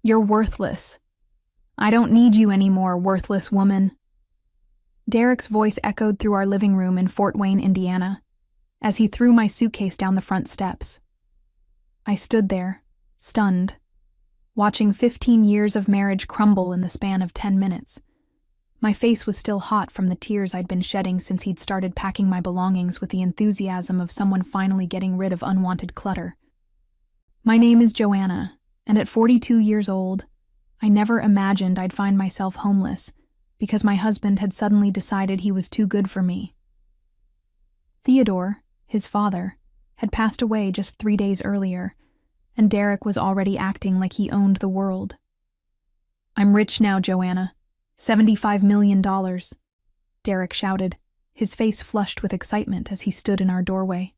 You're worthless. I don't need you anymore, worthless woman. Derek's voice echoed through our living room in Fort Wayne, Indiana, as he threw my suitcase down the front steps. I stood there, stunned, watching 15 years of marriage crumble in the span of 10 minutes. My face was still hot from the tears I'd been shedding since he'd started packing my belongings with the enthusiasm of someone finally getting rid of unwanted clutter. My name is Joanna, and at 42 years old, I never imagined I'd find myself homeless because my husband had suddenly decided he was too good for me. Theodore, his father, had passed away just 3 days earlier, and Derek was already acting like he owned the world. "I'm rich now, Joanna. $75 million, Derek shouted, his face flushed with excitement as he stood in our doorway.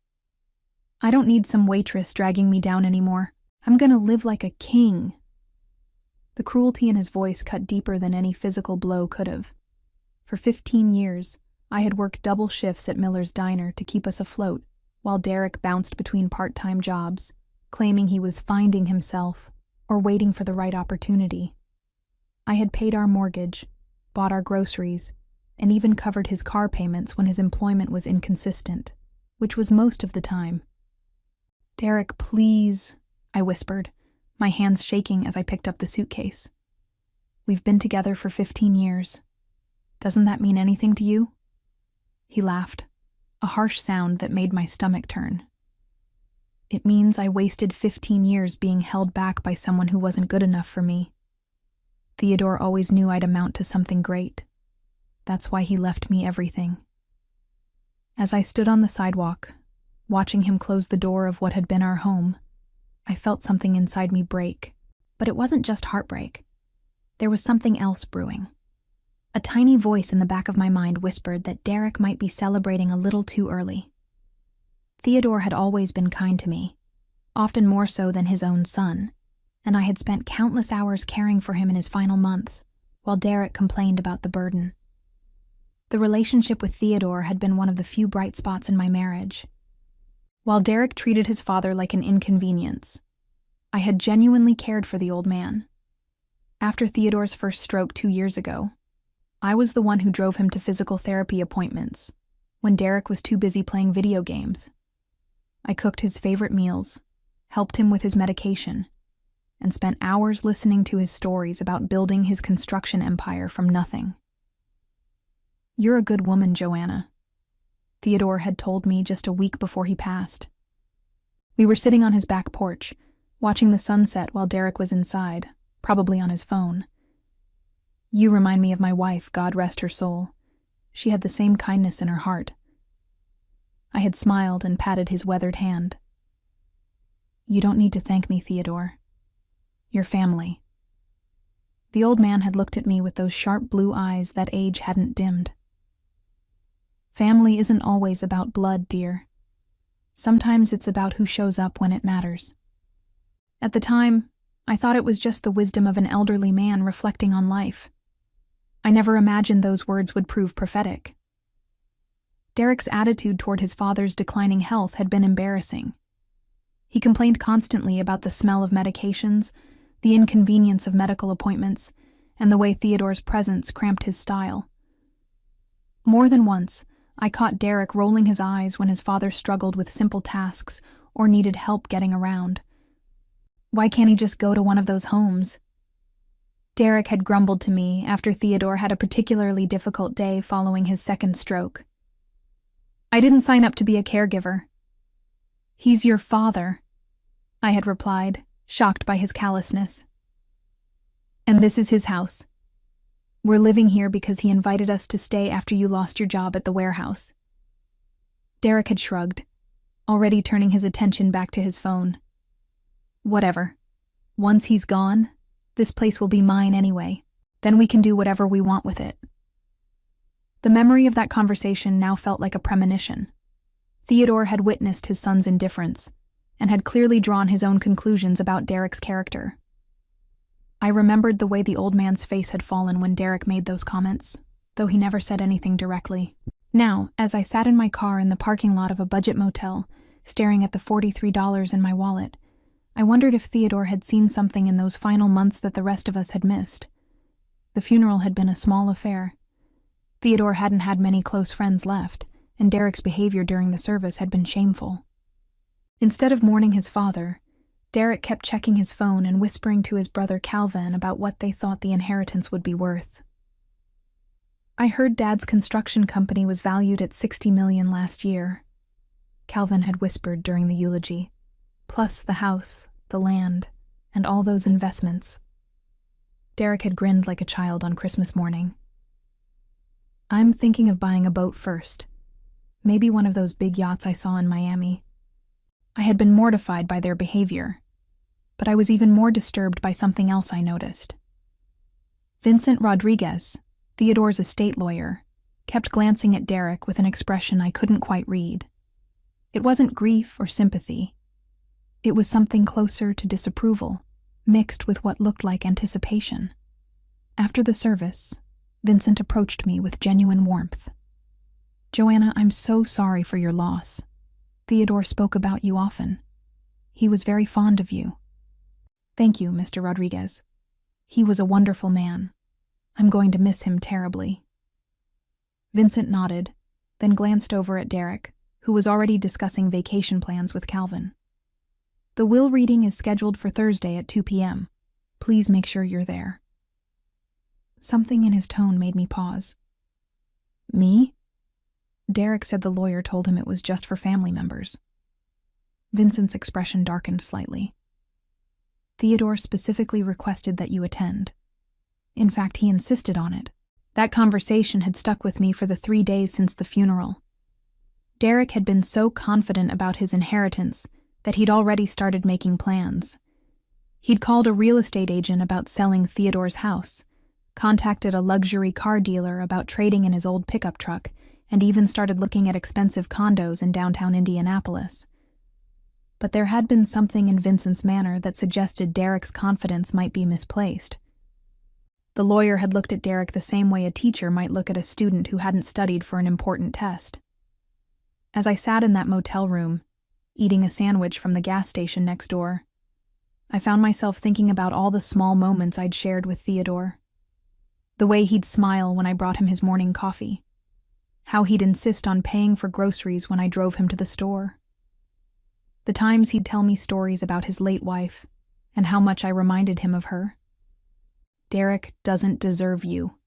"I don't need some waitress dragging me down anymore. I'm gonna live like a king." The cruelty in his voice cut deeper than any physical blow could have. For 15 years, I had worked double shifts at Miller's Diner to keep us afloat, while Derek bounced between part-time jobs, claiming he was finding himself or waiting for the right opportunity. I had paid our mortgage, bought our groceries, and even covered his car payments when his employment was inconsistent, which was most of the time. "Derek, please," I whispered, my hands shaking as I picked up the suitcase. "We've been together for 15 years. Doesn't that mean anything to you?" He laughed, a harsh sound that made my stomach turn. "It means I wasted 15 years being held back by someone who wasn't good enough for me. Theodore always knew I'd amount to something great. That's why he left me everything." As I stood on the sidewalk, watching him close the door of what had been our home, I felt something inside me break. But it wasn't just heartbreak. There was something else brewing. A tiny voice in the back of my mind whispered that Derek might be celebrating a little too early. Theodore had always been kind to me, often more so than his own son, and I had spent countless hours caring for him in his final months, while Derek complained about the burden. The relationship with Theodore had been one of the few bright spots in my marriage. While Derek treated his father like an inconvenience, I had genuinely cared for the old man. After Theodore's first stroke 2 years ago, I was the one who drove him to physical therapy appointments when Derek was too busy playing video games. I cooked his favorite meals, helped him with his medication, and spent hours listening to his stories about building his construction empire from nothing. "You're a good woman, Joanna," Theodore had told me just a week before he passed. We were sitting on his back porch, watching the sunset while Derek was inside, probably on his phone. "You remind me of my wife, God rest her soul. She had the same kindness in her heart." I had smiled and patted his weathered hand. "You don't need to thank me, Theodore. Your family." The old man had looked at me with those sharp blue eyes that age hadn't dimmed. "Family isn't always about blood, dear. Sometimes it's about who shows up when it matters." At the time, I thought it was just the wisdom of an elderly man reflecting on life. I never imagined those words would prove prophetic. Derek's attitude toward his father's declining health had been embarrassing. He complained constantly about the smell of medications, the inconvenience of medical appointments, and the way Theodore's presence cramped his style. More than once, I caught Derek rolling his eyes when his father struggled with simple tasks or needed help getting around. "Why can't he just go to one of those homes?" Derek had grumbled to me after Theodore had a particularly difficult day following his second stroke. "I didn't sign up to be a caregiver." "He's your father," I had replied, shocked by his callousness. "And this is his house. We're living here because he invited us to stay after you lost your job at the warehouse." Derek had shrugged, already turning his attention back to his phone. "Whatever. Once he's gone, this place will be mine anyway. Then we can do whatever we want with it." The memory of that conversation now felt like a premonition. Theodore had witnessed his son's indifference, and had clearly drawn his own conclusions about Derek's character. I remembered the way the old man's face had fallen when Derek made those comments, though he never said anything directly. Now, as I sat in my car in the parking lot of a budget motel, staring at the $43 in my wallet, I wondered if Theodore had seen something in those final months that the rest of us had missed. The funeral had been a small affair. Theodore hadn't had many close friends left, and Derek's behavior during the service had been shameful. Instead of mourning his father, Derek kept checking his phone and whispering to his brother Calvin about what they thought the inheritance would be worth. "I heard Dad's construction company was valued at $60 million last year," Calvin had whispered during the eulogy, "plus the house, the land, and all those investments." Derek had grinned like a child on Christmas morning. "I'm thinking of buying a boat first. Maybe one of those big yachts I saw in Miami." I had been mortified by their behavior, but I was even more disturbed by something else I noticed. Vincent Rodriguez, Theodore's estate lawyer, kept glancing at Derek with an expression I couldn't quite read. It wasn't grief or sympathy. It was something closer to disapproval, mixed with what looked like anticipation. After the service, Vincent approached me with genuine warmth. "Joanna, I'm so sorry for your loss. Theodore spoke about you often. He was very fond of you." "Thank you, Mr. Rodriguez. He was a wonderful man. I'm going to miss him terribly." Vincent nodded, then glanced over at Derek, who was already discussing vacation plans with Calvin. "The will reading is scheduled for Thursday at 2 p.m. Please make sure you're there." Something in his tone made me pause. "Me?" Derek said the lawyer told him it was just for family members. Vincent's expression darkened slightly. "Theodore specifically requested that you attend. In fact, he insisted on it. That conversation had stuck with me for the 3 days since the funeral. Derek had been so confident about his inheritance that he'd already started making plans. He'd called a real estate agent about selling Theodore's house, contacted a luxury car dealer about trading in his old pickup truck, and even started looking at expensive condos in downtown Indianapolis. But there had been something in Vincent's manner that suggested Derek's confidence might be misplaced. The lawyer had looked at Derek the same way a teacher might look at a student who hadn't studied for an important test. As I sat in that motel room, eating a sandwich from the gas station next door, I found myself thinking about all the small moments I'd shared with Theodore. The way he'd smile when I brought him his morning coffee. How he'd insist on paying for groceries when I drove him to the store. The times he'd tell me stories about his late wife, and how much I reminded him of her. "Derek doesn't deserve you,"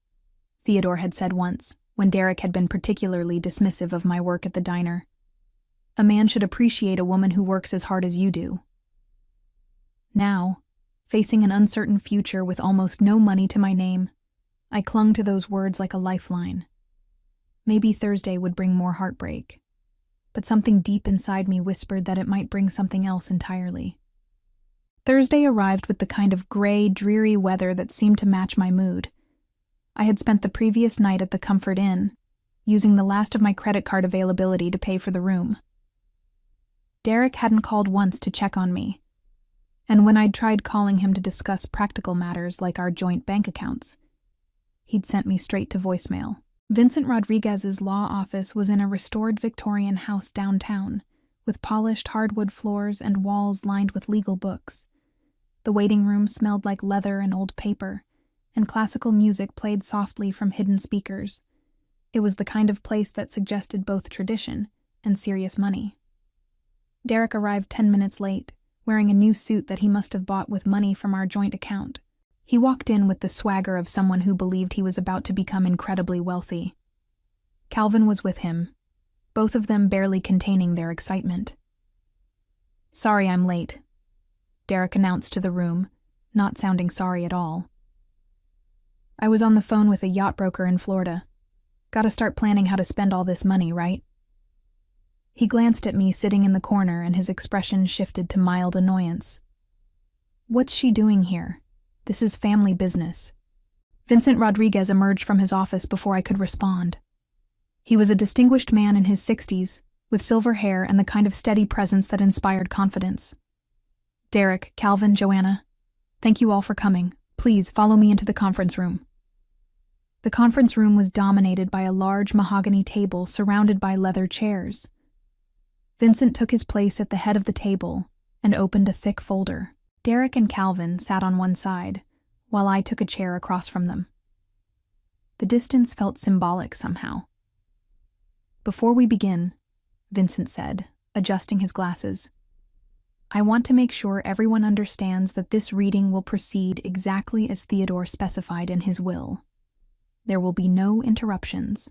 Theodore had said once, when Derek had been particularly dismissive of my work at the diner. "A man should appreciate a woman who works as hard as you do." Now, facing an uncertain future with almost no money to my name, I clung to those words like a lifeline. Maybe Thursday would bring more heartbreak, but something deep inside me whispered that it might bring something else entirely. Thursday arrived with the kind of gray, dreary weather that seemed to match my mood. I had spent the previous night at the Comfort Inn, using the last of my credit card availability to pay for the room. Derek hadn't called once to check on me, and when I'd tried calling him to discuss practical matters like our joint bank accounts, he'd sent me straight to voicemail. Vincent Rodriguez's law office was in a restored Victorian house downtown, with polished hardwood floors and walls lined with legal books. The waiting room smelled like leather and old paper, and classical music played softly from hidden speakers. It was the kind of place that suggested both tradition and serious money. Derek arrived 10 minutes late, wearing a new suit that he must have bought with money from our joint account. He walked in with the swagger of someone who believed he was about to become incredibly wealthy. Calvin was with him, both of them barely containing their excitement. "Sorry I'm late," Derek announced to the room, not sounding sorry at all. "I was on the phone with a yacht broker in Florida. Gotta start planning how to spend all this money, right?" He glanced at me sitting in the corner and his expression shifted to mild annoyance. "What's she doing here? This is family business." Vincent Rodriguez emerged from his office before I could respond. He was a distinguished man in his 60s, with silver hair and the kind of steady presence that inspired confidence. "Derek, Calvin, Joanna, thank you all for coming. Please follow me into the conference room." The conference room was dominated by a large mahogany table surrounded by leather chairs. Vincent took his place at the head of the table, and opened a thick folder. Derek and Calvin sat on one side, while I took a chair across from them. The distance felt symbolic somehow. "Before we begin," Vincent said, adjusting his glasses, "I want to make sure everyone understands that this reading will proceed exactly as Theodore specified in his will. There will be no interruptions,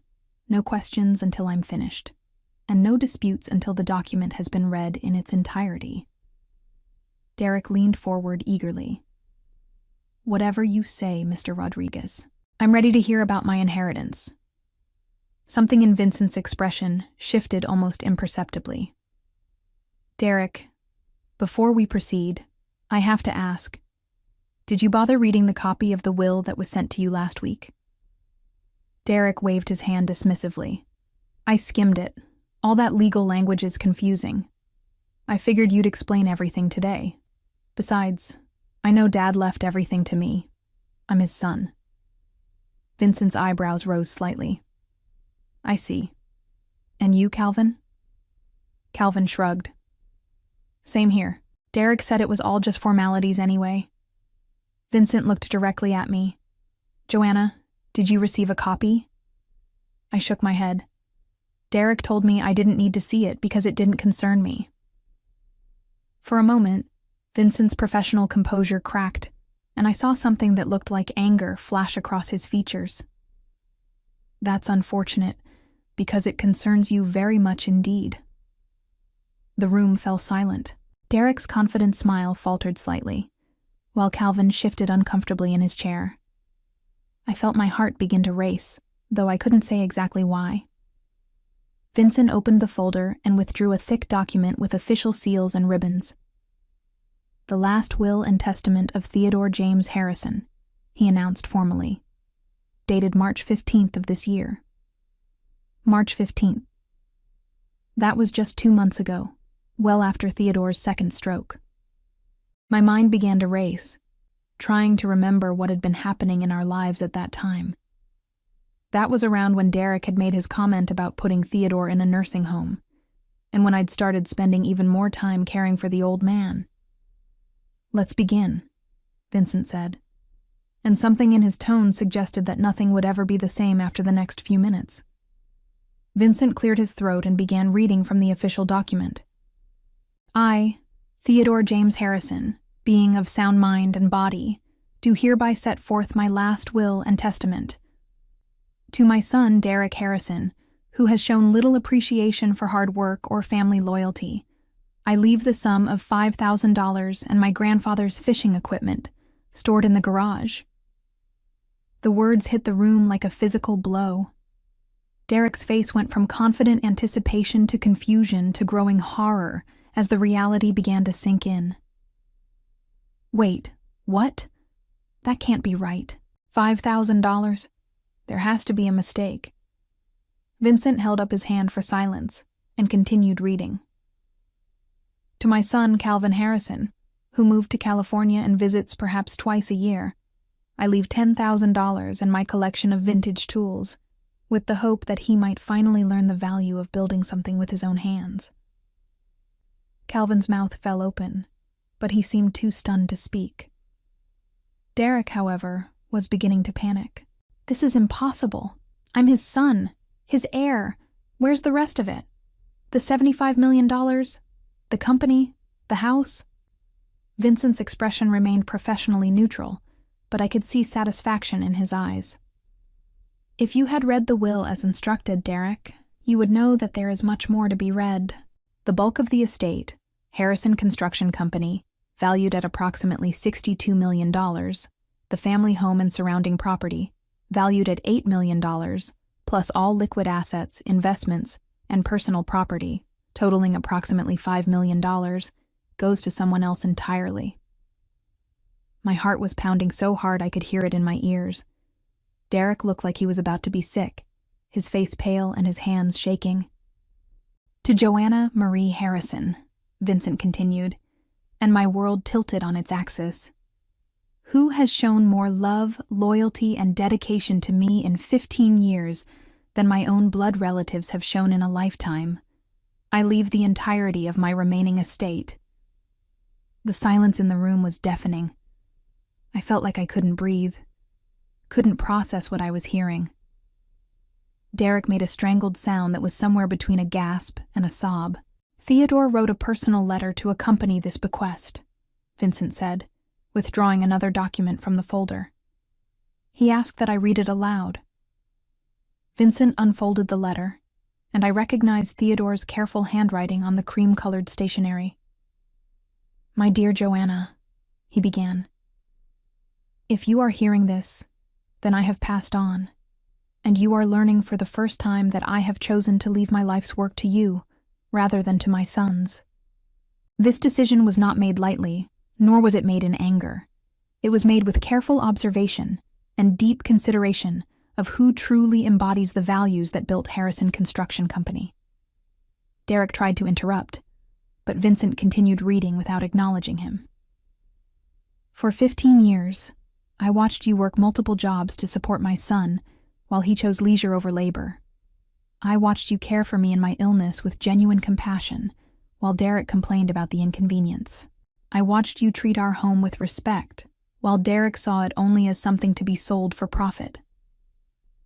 no questions until I'm finished, and no disputes until the document has been read in its entirety." Derek leaned forward eagerly. "Whatever you say, Mr. Rodriguez. I'm ready to hear about my inheritance." Something in Vincent's expression shifted almost imperceptibly. "Derek, before we proceed, I have to ask, did you bother reading the copy of the will that was sent to you last week?" Derek waved his hand dismissively. "I skimmed it. All that legal language is confusing. I figured you'd explain everything today. Besides, I know Dad left everything to me. I'm his son." Vincent's eyebrows rose slightly. "I see. And you, Calvin?" Calvin shrugged. "Same here. Derek said it was all just formalities anyway." Vincent looked directly at me. "Joanna, did you receive a copy?" I shook my head. "Derek told me I didn't need to see it because it didn't concern me." For a moment, Vincent's professional composure cracked, and I saw something that looked like anger flash across his features. "That's unfortunate, because it concerns you very much indeed." The room fell silent. Derek's confident smile faltered slightly, while Calvin shifted uncomfortably in his chair. I felt my heart begin to race, though I couldn't say exactly why. Vincent opened the folder and withdrew a thick document with official seals and ribbons. "The last will and testament of Theodore James Harrison," he announced formally. "Dated March 15th of this year." March 15th. That was just 2 months ago, well after Theodore's second stroke. My mind began to race, trying to remember what had been happening in our lives at that time. That was around when Derek had made his comment about putting Theodore in a nursing home, and when I'd started spending even more time caring for the old man. "Let's begin," Vincent said, and something in his tone suggested that nothing would ever be the same after the next few minutes. Vincent cleared his throat and began reading from the official document. "I, Theodore James Harrison, being of sound mind and body, do hereby set forth my last will and testament. To my son, Derek Harrison, who has shown little appreciation for hard work or family loyalty, I leave the sum of $5,000 and my grandfather's fishing equipment, stored in the garage." The words hit the room like a physical blow. Derek's face went from confident anticipation to confusion to growing horror as the reality began to sink in. "Wait, what? That can't be right. $5,000? There has to be a mistake." Vincent held up his hand for silence and continued reading. "To my son, Calvin Harrison, who moved to California and visits perhaps twice a year, I leave $10,000 and my collection of vintage tools, with the hope that he might finally learn the value of building something with his own hands." Calvin's mouth fell open, but he seemed too stunned to speak. Derek, however, was beginning to panic. "This is impossible. I'm his son, his heir. Where's the rest of it? The $75 million? The company? The house?" Vincent's expression remained professionally neutral, but I could see satisfaction in his eyes. "If you had read the will as instructed, Derek, you would know that there is much more to be read. The bulk of the estate, Harrison Construction Company, valued at approximately $62 million, the family home and surrounding property, valued at $8 million, plus all liquid assets, investments, and personal property, totaling approximately $5 million, goes to someone else entirely." My heart was pounding so hard I could hear it in my ears. Derek looked like he was about to be sick, his face pale and his hands shaking. "To Joanna Marie Harrison," Vincent continued, and my world tilted on its axis. "Who has shown more love, loyalty, and dedication to me in 15 years than my own blood relatives have shown in a lifetime? I leave the entirety of my remaining estate." The silence in the room was deafening. I felt like I couldn't breathe, couldn't process what I was hearing. Derek made a strangled sound that was somewhere between a gasp and a sob. "Theodore wrote a personal letter to accompany this bequest," Vincent said, withdrawing another document from the folder. "He asked that I read it aloud." Vincent unfolded the letter, and I recognized Theodore's careful handwriting on the cream-colored stationery. "My dear Joanna," he began, "if you are hearing this, then I have passed on, and you are learning for the first time that I have chosen to leave my life's work to you, rather than to my sons. This decision was not made lightly, nor was it made in anger. It was made with careful observation and deep consideration of who truly embodies the values that built Harrison Construction Company." Derek tried to interrupt, but Vincent continued reading without acknowledging him. "For 15 years, I watched you work multiple jobs to support my son while he chose leisure over labor. I watched you care for me in my illness with genuine compassion while Derek complained about the inconvenience. I watched you treat our home with respect while Derek saw it only as something to be sold for profit.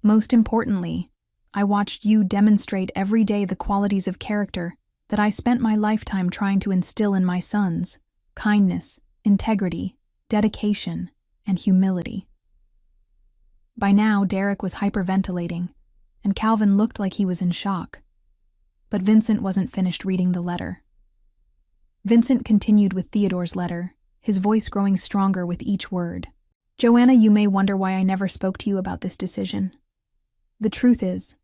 Most importantly, I watched you demonstrate every day the qualities of character that I spent my lifetime trying to instill in my sons: kindness, integrity, dedication, and humility." By now, Derek was hyperventilating, and Calvin looked like he was in shock. But Vincent wasn't finished reading the letter. Vincent continued with Theodore's letter, his voice growing stronger with each word. "Joanna, you may wonder why I never spoke to you about this decision. The truth is,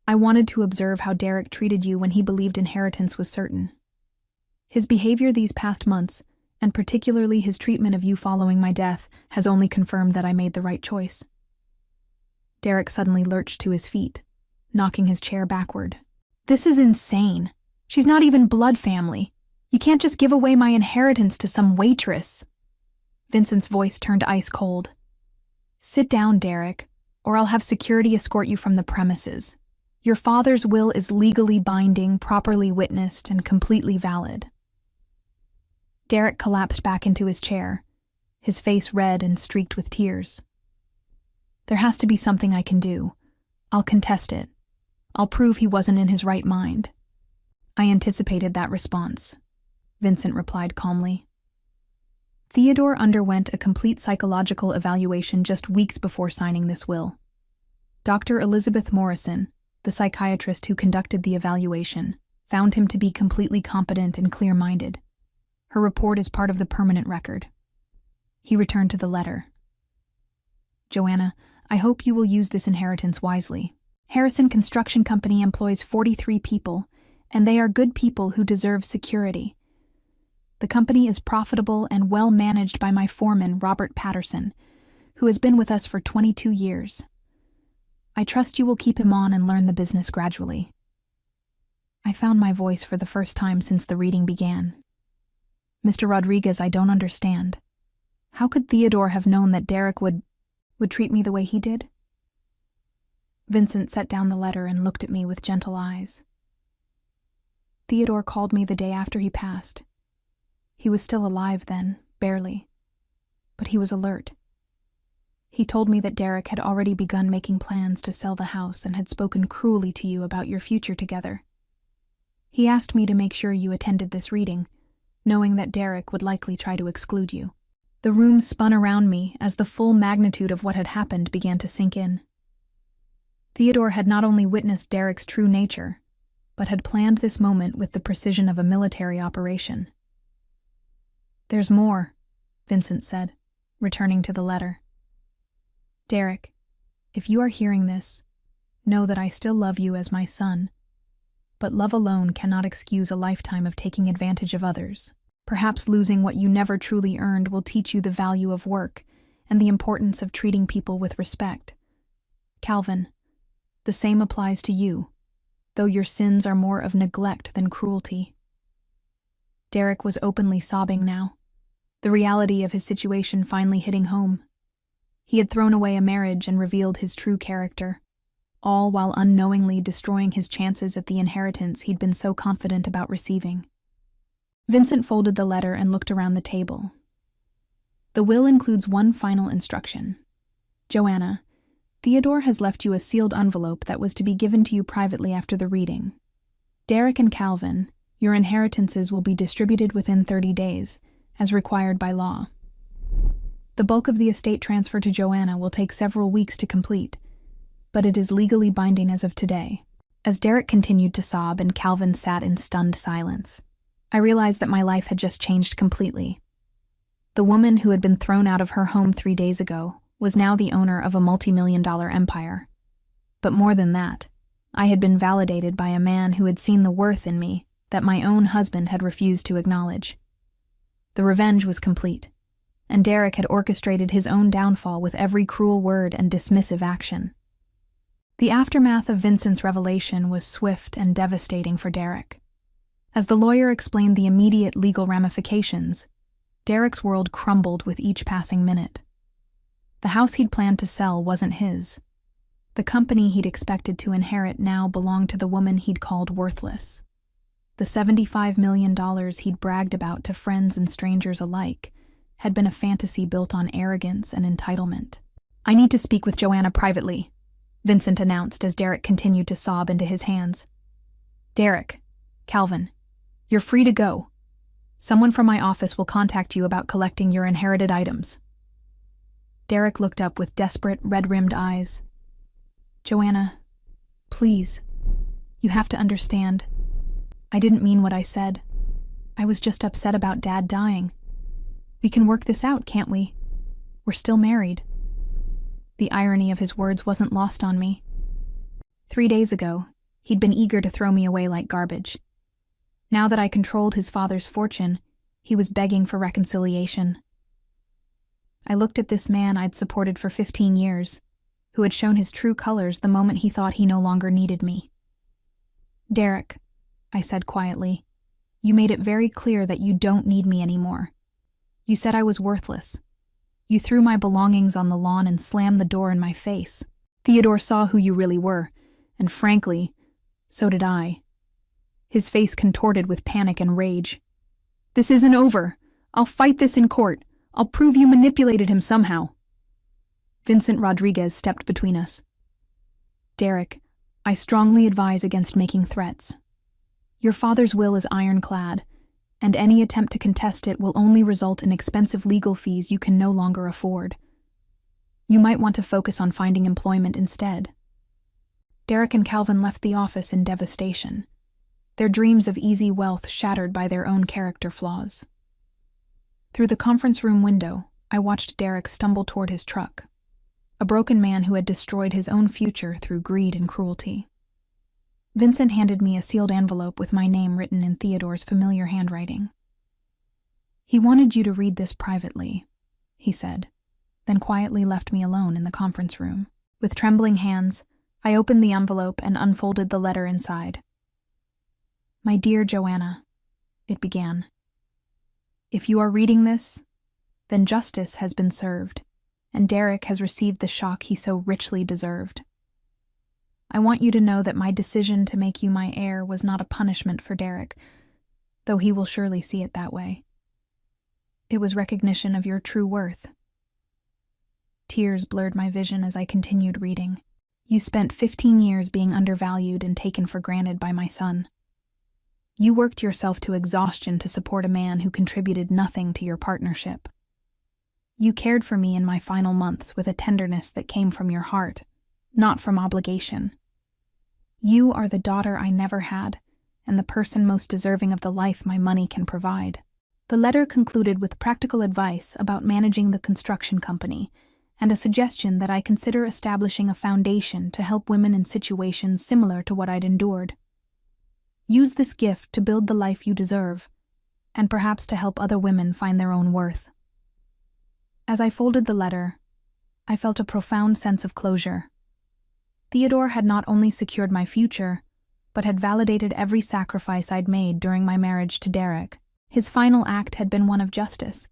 I wanted to observe how Derek treated you when he believed inheritance was certain. His behavior these past months, and particularly his treatment of you following my death, has only confirmed that I made the right choice." Derek suddenly lurched to his feet, knocking his chair backward. "This is insane. She's not even blood family. You can't just give away my inheritance to some waitress." Vincent's voice turned ice cold. "Sit down, Derek, or I'll have security escort you from the premises. Your father's will is legally binding, properly witnessed, and completely valid." Derek collapsed back into his chair, his face red and streaked with tears. "There has to be something I can do. I'll contest it. I'll prove he wasn't in his right mind." "I anticipated that response," Vincent replied calmly. Theodore underwent a complete psychological evaluation just weeks before signing this will. Dr. Elizabeth Morrison, the psychiatrist who conducted the evaluation, found him to be completely competent and clear-minded. Her report is part of the permanent record. He returned to the letter. "Joanna, I hope you will use this inheritance wisely. Harrison Construction Company employs 43 people, and they are good people who deserve security. The company is profitable and well managed by my foreman, Robert Patterson, who has been with us for 22 years. I trust you will keep him on and learn the business gradually." I found my voice for the first time since the reading began. "Mr. Rodriguez, I don't understand. How could Theodore have known that Derek would treat me the way he did?" Vincent set down the letter and looked at me with gentle eyes. "Theodore called me the day after he passed. He was still alive then, barely, but he was alert. He told me that Derek had already begun making plans to sell the house and had spoken cruelly to you about your future together. He asked me to make sure you attended this reading, knowing that Derek would likely try to exclude you." The room spun around me as the full magnitude of what had happened began to sink in. Theodore had not only witnessed Derek's true nature, but had planned this moment with the precision of a military operation. "There's more," Vincent said, returning to the letter. "Derek, if you are hearing this, know that I still love you as my son, but love alone cannot excuse a lifetime of taking advantage of others. Perhaps losing what you never truly earned will teach you the value of work and the importance of treating people with respect. Calvin, the same applies to you, though your sins are more of neglect than cruelty." Derek was openly sobbing now, the reality of his situation finally hitting home. He had thrown away a marriage and revealed his true character, all while unknowingly destroying his chances at the inheritance he'd been so confident about receiving. Vincent folded the letter and looked around the table. The will includes one final instruction. Joanna, Theodore has left you a sealed envelope that was to be given to you privately after the reading. Derek and Calvin, your inheritances will be distributed within 30 days, as required by law. The bulk of the estate transfer to Joanna will take several weeks to complete, but it is legally binding as of today. As Derek continued to sob and Calvin sat in stunned silence, I realized that my life had just changed completely. The woman who had been thrown out of her home 3 days ago was now the owner of a multi-million-dollar empire. But more than that, I had been validated by a man who had seen the worth in me that my own husband had refused to acknowledge. The revenge was complete, and Derek had orchestrated his own downfall with every cruel word and dismissive action. The aftermath of Vincent's revelation was swift and devastating for Derek. As the lawyer explained the immediate legal ramifications, Derek's world crumbled with each passing minute. The house he'd planned to sell wasn't his. The company he'd expected to inherit now belonged to the woman he'd called worthless. The $75 million he'd bragged about to friends and strangers alike had been a fantasy built on arrogance and entitlement. "I need to speak with Joanna privately," Vincent announced as Derek continued to sob into his hands. "Derek, Calvin, you're free to go. Someone from my office will contact you about collecting your inherited items." Derek looked up with desperate, red-rimmed eyes. "Joanna, please, you have to understand. I didn't mean what I said. I was just upset about Dad dying. We can work this out, can't we? We're still married." The irony of his words wasn't lost on me. 3 days ago, he'd been eager to throw me away like garbage. Now that I controlled his father's fortune, he was begging for reconciliation. I looked at this man I'd supported for 15 years, who had shown his true colors the moment he thought he no longer needed me. "Derek," I said quietly, "you made it very clear that you don't need me anymore. You said I was worthless. You threw my belongings on the lawn and slammed the door in my face. Theodore saw who you really were, and frankly, so did I." His face contorted with panic and rage. "This isn't over. I'll fight this in court. I'll prove you manipulated him somehow." Vincent Rodriguez stepped between us. "Derek, I strongly advise against making threats. Your father's will is ironclad, and any attempt to contest it will only result in expensive legal fees you can no longer afford. You might want to focus on finding employment instead." Derek and Calvin left the office in devastation, their dreams of easy wealth shattered by their own character flaws. Through the conference room window, I watched Derek stumble toward his truck, a broken man who had destroyed his own future through greed and cruelty. Vincent handed me a sealed envelope with my name written in Theodore's familiar handwriting. "He wanted you to read this privately," he said, then quietly left me alone in the conference room. With trembling hands, I opened the envelope and unfolded the letter inside. "My dear Joanna," it began. "If you are reading this, then justice has been served, and Derek has received the shock he so richly deserved. I want you to know that my decision to make you my heir was not a punishment for Derek, though he will surely see it that way. It was recognition of your true worth." Tears blurred my vision as I continued reading. "You spent 15 years being undervalued and taken for granted by my son. You worked yourself to exhaustion to support a man who contributed nothing to your partnership. You cared for me in my final months with a tenderness that came from your heart, not from obligation. You are the daughter I never had, and the person most deserving of the life my money can provide." The letter concluded with practical advice about managing the construction company, and a suggestion that I consider establishing a foundation to help women in situations similar to what I'd endured. Use this gift to build the life you deserve, and perhaps to help other women find their own worth. As I folded the letter, I felt a profound sense of closure. Theodore had not only secured my future, but had validated every sacrifice I'd made during my marriage to Derek. His final act had been one of justice,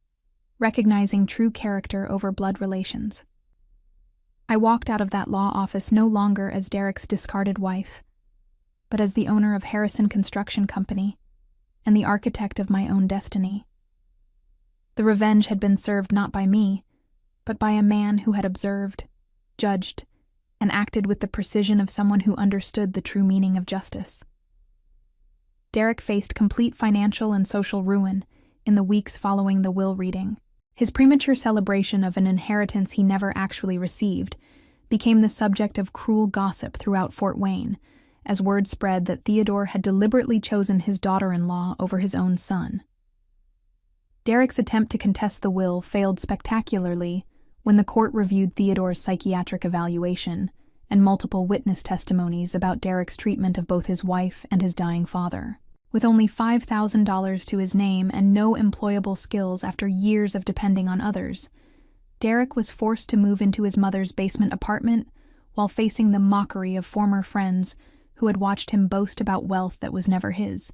recognizing true character over blood relations. I walked out of that law office no longer as Derek's discarded wife, but as the owner of Harrison Construction Company, and the architect of my own destiny. The revenge had been served not by me, but by a man who had observed, judged, and acted with the precision of someone who understood the true meaning of justice. Derek faced complete financial and social ruin in the weeks following the will reading. His premature celebration of an inheritance he never actually received became the subject of cruel gossip throughout Fort Wayne, as word spread that Theodore had deliberately chosen his daughter-in-law over his own son. Derek's attempt to contest the will failed spectacularly when the court reviewed Theodore's psychiatric evaluation and multiple witness testimonies about Derek's treatment of both his wife and his dying father. With only $5,000 to his name and no employable skills after years of depending on others, Derek was forced to move into his mother's basement apartment while facing the mockery of former friends who had watched him boast about wealth that was never his.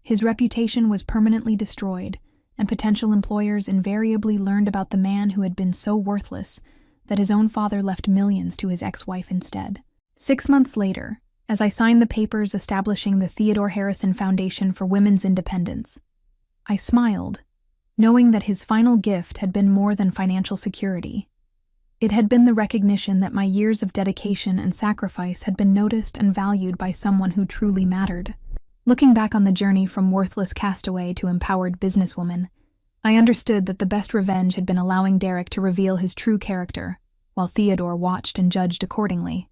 His reputation was permanently destroyed, and potential employers invariably learned about the man who had been so worthless that his own father left millions to his ex-wife instead. 6 months later, as I signed the papers establishing the Theodore Harrison Foundation for Women's Independence, I smiled, knowing that his final gift had been more than financial security. It had been the recognition that my years of dedication and sacrifice had been noticed and valued by someone who truly mattered. Looking back on the journey from worthless castaway to empowered businesswoman, I understood that the best revenge had been allowing Derek to reveal his true character, while Theodore watched and judged accordingly.